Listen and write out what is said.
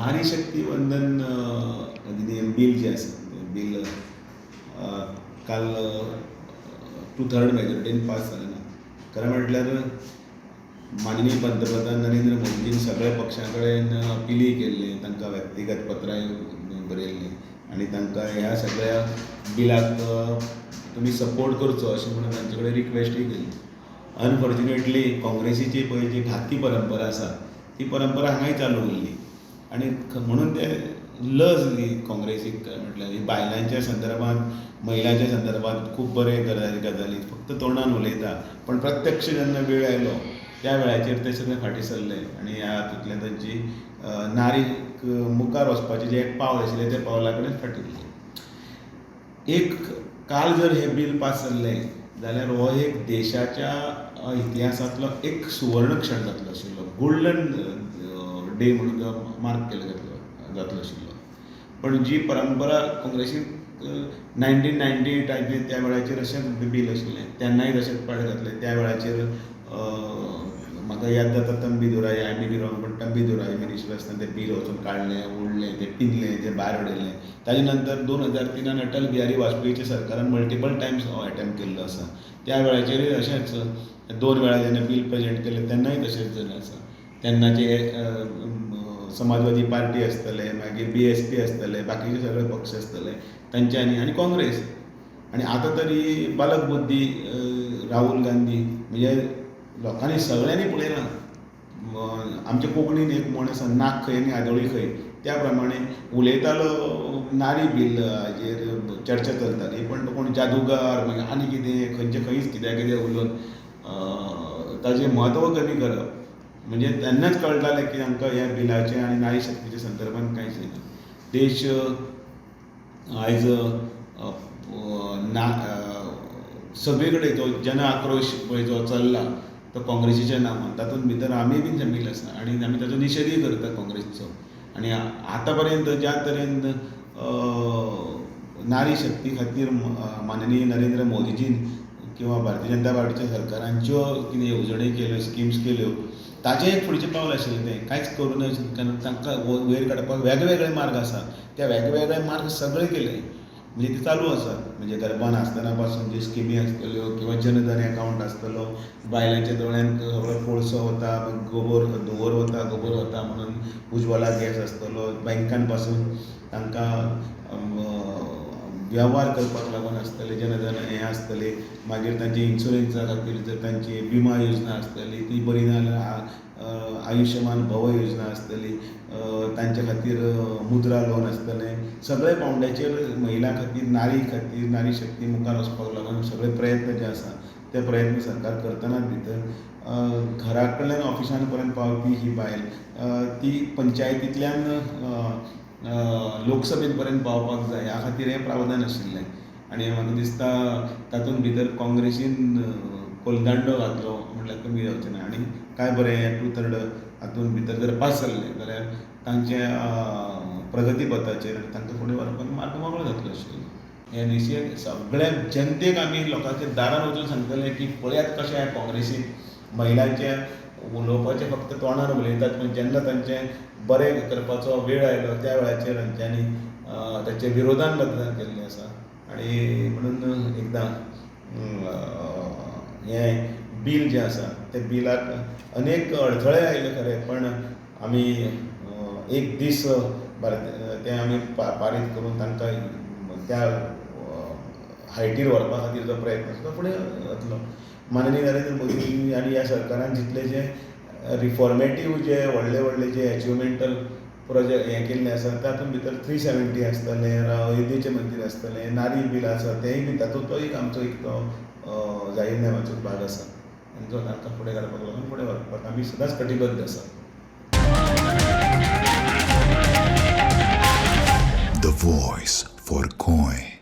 नारी शक्ती वंदन अधिनियम बिल जे आसा तें बिल काल 2/3 मेजॉरिटीन पास जालें ना. खरें म्हटल्यार माननीय पंतप्रधान नरेंद्र मोदीजीन सगळ्या पक्षां कडेन अपिली केल्ली, तांकां व्यक्तिगत पत्राय बरयल्लीं आनी तांकां ह्या सगळ्या बिलाक तुमी सपोर्ट करचो अशें म्हणून तांचे कडेन रिक्वेस्टूय केल्ली. अनफॉर्च्युनेटली काँग्रेसीची पळय जी घाती परंपरा आसा ती परंपरा हांगाय चालू उरली आनी म्हणून ते लज ही काँग्रेसीक म्हटल्यार ही बायलांच्या संदर्भांत महिलांच्या संदर्भांत खूब बरे गजाली फक्त तोंडान उलयता, पण प्रत्यक्ष जेन्ना वेळ आयलो त्या वेळाचेर ते सगळे फाटीं सरले आनी ह्या हातूंतल्यान तांची नारीक मुखार वचपाचें जें एक पावल आशिल्लें त्या पावला कडेन फाटीं उरली. एक काल जर हें बिल पास जाल्लें जाल्यार हो एक देशाच्या इतिहासांतलो एक सुवर्ण क्षण जातलो आशिल्लो, गोल्डन डे म्हणून जो मार्क केलो जातलो आशिल्लो. पण जी परंपरा काँग्रेसीन 1998 त्या वेळाचेर अशें बिल आशिल्लें, तेन्नाय तशेंच पाड घातलें. त्या वेळाचेर म्हाका याद जाता तंबी आय मे बी रॉंग, पण तंबी मिनिस्टर आसतना तें बिल वचून काडलें, ओडलें, तें पिनलें, तें भायर उडयलें. ताजे नंतर 2003 अटल बिहारी वाजपेयीच्या सरकारान मल्टिपल टायम्स हो अटॅम्प्ट केल्लो आसा. त्या वेळाचेरूय अशेंच 2 वेळा जेन्ना बिल प्रेजेंट केलें तेन्नाय तशेंच जालें आसा. तेन्नाचे समाजवादी पार्टी आसतले, मागीर BSP आसतले, बाकीचे सगळे पक्ष आसतले तांच्यांनी आनी काँग्रेस आनी आतां तरी बालक बुद्धी राहुल गांधी म्हणजे लोकांनी सगळ्यांनी पळयलां. आमच्या कोंकणीन एक म्हण आसा, नाक खंय आनी आदोळी खंय, त्या प्रमाणे उलयतालो नारी बिल हाजेर चर्चा चलताली, पण कोण जादूगार मागीर आनी कितें खंयचे खंयच कितें उलोवन ताजें म्हत्व कमी करप. म्हणजे तेन्नाच कळटालें की आमकां ह्या बिलाचें आनी नारी शक्तीच्या संदर्भांत कांयच येना. देश आयज सगळे कडेन जो जन आक्रोश पळय जो चल्ला तो काँग्रेसीच्या नांवान, तातूंत भितर आमी बीन शामील आसा आनी आमी ताचो निशेधूय करता काँग्रेसीचो. आनी आतां पर्यंत ज्या तरेन नारी शक्ती खातीर माननीय नरेंद्र मोदीजीन किंवा भारतीय जनता पार्टीच्या सरकारांच्यो कितें येवजणी केल्यो, स्किम्स केल्यो, ताचें एक फुडचें पावल आशिल्लें तें कांयच करूं ना. तांकां वयर काडपाक वेगवेगळे मार्ग आसा, त्या वेगवेगळे मार्ग सगळे केले म्हणजे ते चालू आसा. म्हणजे गर्भान आसतना पासून ज्यो स्किमी आसतल्यो किंवा जनधन अकावंट आसतलो, बायलांच्या दोळ्यांक सगळो कोळसो वता, धुंवर वता म्हणून उज्वला गॅस आसतलो, बँकान पासून तांकां वेव्हार करपाक लागून आसतले जनधन हें आसतलें, मागीर तांची इन्शुरन्सा खातीर जर तांची विमा योजना आसतली ती बरी ना जाल्यार आयुश्यमान भव योजना आसतली, तांचे खातीर मुद्रा लोन आसतलें. सगळे पावंड्याचेर महिला खातीर नारी शक्ती मुखार वचपाक लागून सगळे प्रयत्न जे आसा ते प्रयत्न सरकार करतनाच भितर घरा कडल्यान ऑफिसान पर्यंत पावपी ही बायल ती पंचायतींतल्यान लोकसभेन पर्यंत पावपाक जाय ह्या खातीर हें प्रावधान आशिल्लें. आनी म्हाका दिसता तातूंत भितर काँग्रेसीन कोलदांडो घातलो म्हटल्यार कमी जावचें ना. आनी काय बरें 2/3 हातूंत भितर जर पास जाल्लें जाल्यार तांचे प्रगती पथाचेर तांकां फुडें व्हरपाक मार्ग मोकळो जातलो आशिल्लो. हे निशेध सगळ्या जनतेक आमी लोकांच्या दारान वचून सांगतले की पळयात कशें ह्या काँग्रेसीन महिलांचे उलोवपाचें फक्त तोंडार उलयतात, पण जेन्ना तांचें बरें करपाचो वेळ आयलो त्या वेळाचेर तांच्यांनी ताचे विरोधान मतदान केल्लें आसा. आनी म्हणून एकदां हें बील जें आसा त्या बिलाक अनेक अडथळे आयले खरे, पण आमी एक दीस तें आमी पारीत करून तांकां त्या हायटीर व्हरपा खातीर जो प्रयत्न आसा तो फुडें वतलो. माननीय नरेंद्र मोदी आनी ह्या सरकारान जितले जे रिफॉर्मेटीव जे व्हडले जे एचिवमेंटल प्रोजेक्ट हें केल्लें आसा तातूंत भितर 370 आसतलें, अयोध्येचें मंदीर आसतलें, नारी बील आसा तेंय बी तातूंत तो एक आमचो एक तो जाहीरनाम्याचो भाग आसा आनी जो तांकां फुडें काडपाक लागून फुडें व्हरपाक आमी सदांच कटिबद्ध आसा. The voice for Goy.